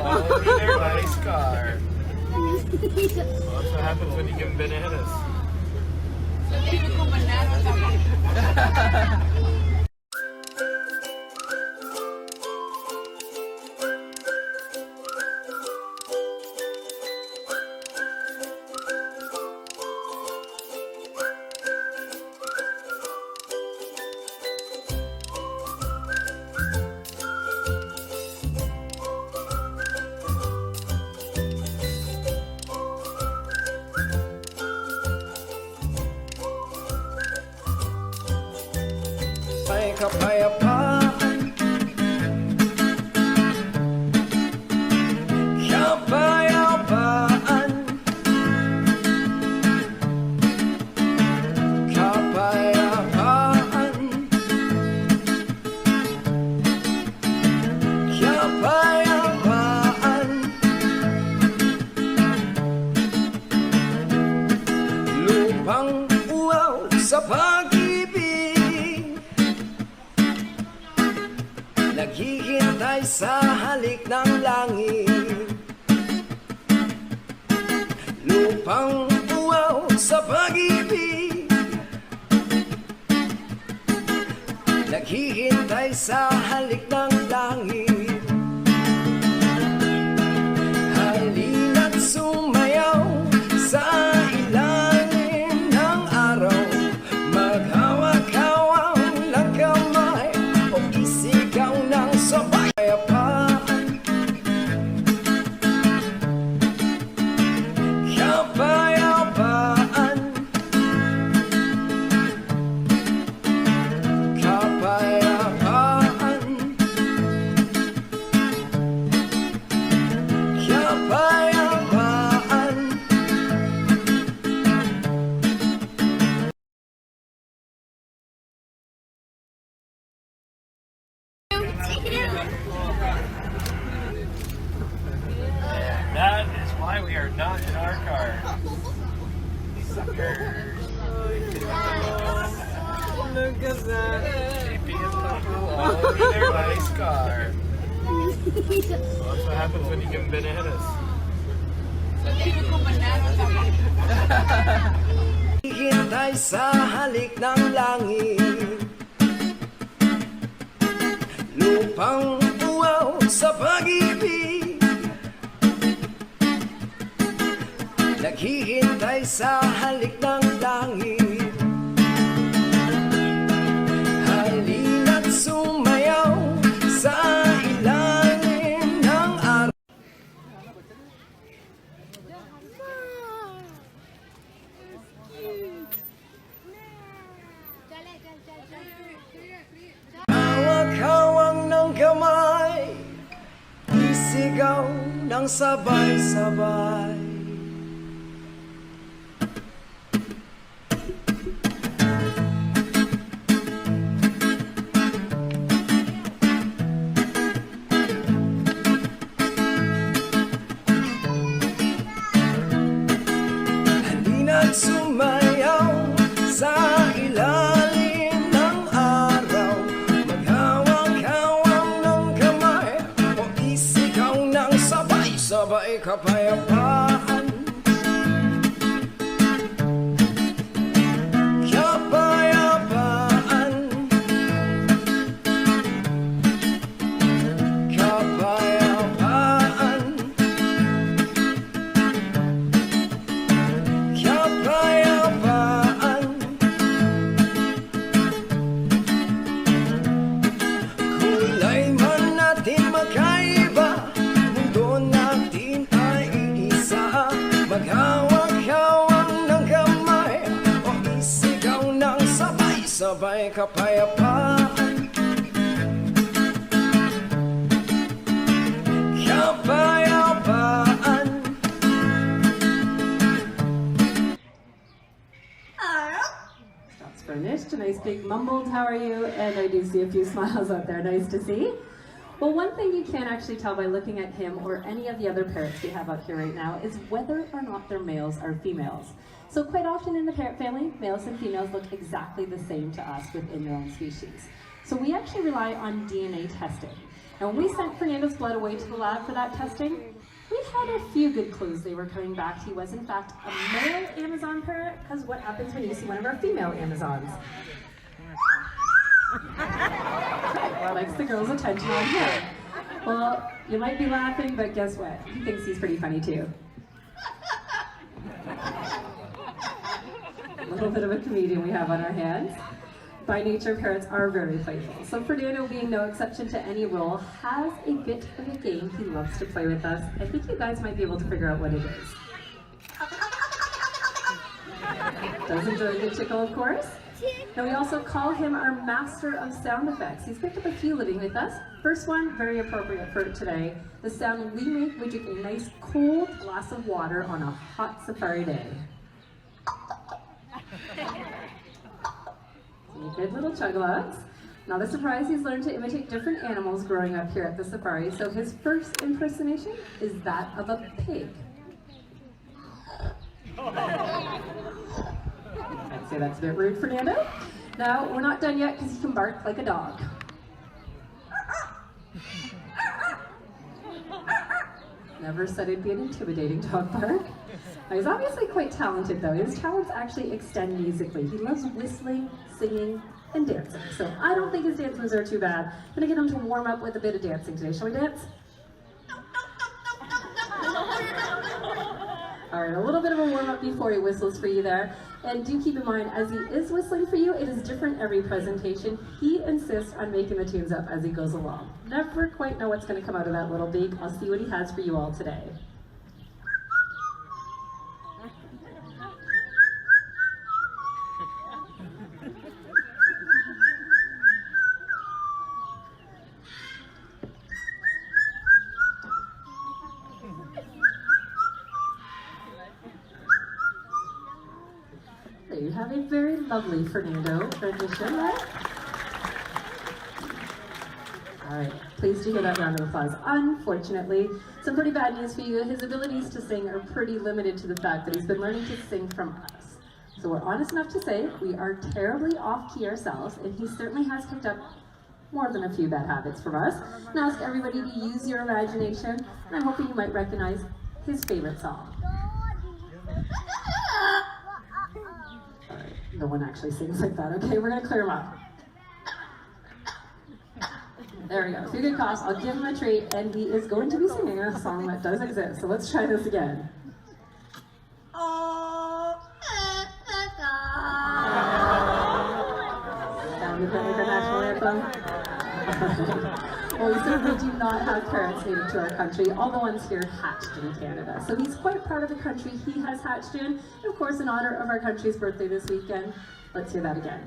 all over their nice car. That's what happens when you give them bananas. May kapayapaan, kapayapaan, kapayapaan, kapayapaan, lupang uwaw sa pag-ibig, naghihintay sa halik ng langit. Lupang uwaw sa pag-ibig, naghihintay sa halik ng langit. Halina't sumayaw sa ilalim ng araw, maghawak-hawak ng kamay o isigaw ng sabay. Kapayapaan, kapayapaan, kapayapaan. That is why we are not in our car. Suckers. Look at that. JP and Taco all over their nice car. That's what happens when you give them bananas. Hintay sa halik ng langit, lupang uwaw sa pag-ibig, naghihintay sa halik ng langit. Halina't sumayaw sa ilalim ng araw. Hawak-hawak ng kamay, isigaw ng sabay-sabay. Halina't sumayaw sa ilalim ng araw, maghawak-hawak ng kamay o isigaw ng sabay-sabay. Kapayapaan, kapayapaan, kapayapaan, kapayapaan. Kulay man natin magkaiba, mundo natin ay iisa. Maghawak-hawak ng kamay o isigaw ng sabay-sabay. Kapayapaan, kapayapaan. That's finished. Nice big mumbled, how are you? And I do see a few smiles out there, nice to see. Well, one thing you can't actually tell by looking at him or any of the other parrots we have out here right now is whether or not their males are females. So quite often in the parrot family, males and females look exactly the same to us within their own species. So we actually rely on DNA testing. Now, when we sent Fernando's blood away to the lab for that testing, we had a few good clues they were coming back. He was, in fact, a male Amazon parrot, because what happens when you see one of our female Amazons? Well, likes the girl's attention on him. Well, you might be laughing, but guess what? He thinks he's pretty funny, too. A little bit of a comedian we have on our hands. By nature, parrots are very playful. So Fernando, being no exception to any rule, has a bit of a game he loves to play with us. I think you guys might be able to figure out what it is. Does enjoy a good tickle, of course. Now, we also call him our master of sound effects. He's picked up a few living with us. First one, very appropriate for today. The sound we make when we drink a nice cold glass of water on a hot safari day. Good little chug-a-lugs. Not a surprise, he's learned to imitate different animals growing up here at the safari, so his first impersonation is that of a pig. I'd say that's a bit rude, Fernando. Now, we're not done yet because he can bark like a dog. Never said it'd be an intimidating dog bark. Now, he's obviously quite talented though. His talents actually extend musically. He loves whistling, singing, and dancing. So I don't think his dance moves are too bad. I'm gonna get him to warm up with a bit of dancing today. Shall we dance? All right, a little bit of a warm up before he whistles for you there. And do keep in mind, as he is whistling for you, it is different every presentation. He insists on making the tunes up as he goes along. Never quite know what's gonna come out of that little beak. I'll see what he has for you all today. You have a very lovely Fernando rendition, right? All right, pleased to hear that round of applause. Unfortunately, some pretty bad news for you. His abilities to sing are pretty limited to the fact that he's been learning to sing from us. So we're honest enough to say we are terribly off-key ourselves, and he certainly has picked up more than a few bad habits from us. And I ask everybody to use your imagination, and I'm hoping you might recognize his favorite song. No one actually sings like that. Okay, we're gonna clear him up. There we go. A few good coughs. I'll give him a treat, and he is going to be singing a song that does exist. So let's try this again. Sound good like the national anthem? Well, we certainly do not have parrots native to our country. All the ones here hatched in Canada. So he's quite proud of the country he has hatched in. And of course, in honor of our country's birthday this weekend, let's hear that again.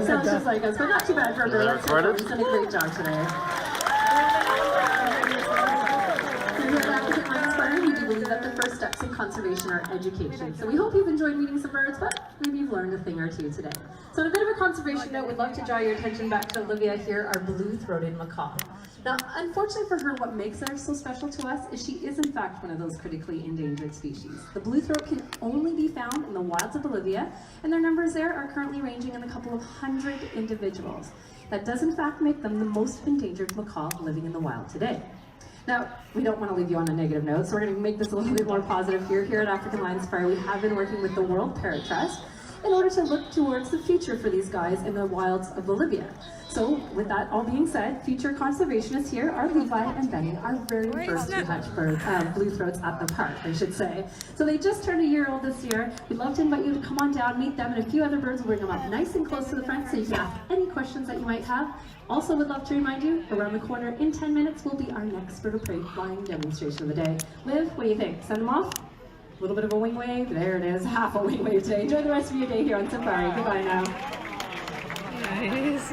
Sounds just like us, but not too bad for a bird. Let's hear it. He's done a great job today. We do believe that the first steps in conservation are education. So we hope you've enjoyed meeting some birds, but maybe you've learned a thing or two today. So on a bit of a conservation note, we'd love to draw your attention back to Olivia here, our blue-throated macaw. Now, unfortunately for her, what makes her so special to us is she is in fact one of those critically endangered species. The blue throat can only be found in the wilds of Bolivia, and their numbers there are currently ranging in a couple of hundred individuals. That does in fact make them the most endangered macaw living in the wild today. Now, we don't want to leave you on a negative note, so we're going to make this a little bit more positive here. Here at African Lions Fire, we have been working with the World Parrot Trust in order to look towards the future for these guys in the wilds of Bolivia. So, with that all being said, future conservationists here are Levi and Benny, our very first to hatch blue throats at the park, I should say. So they just turned a year old this year. We'd love to invite you to come on down, meet them, and a few other birds. We'll bring them up nice and close to the front so you can ask any questions that you might have. Also, would love to remind you, around the corner in 10 minutes will be our next bird of prey flying demonstration of the day. Liv, what do you think? Send them off? A little bit of a wing wave? There it is, half a wing wave today. Enjoy the rest of your day here on Safari. Goodbye now. Nice.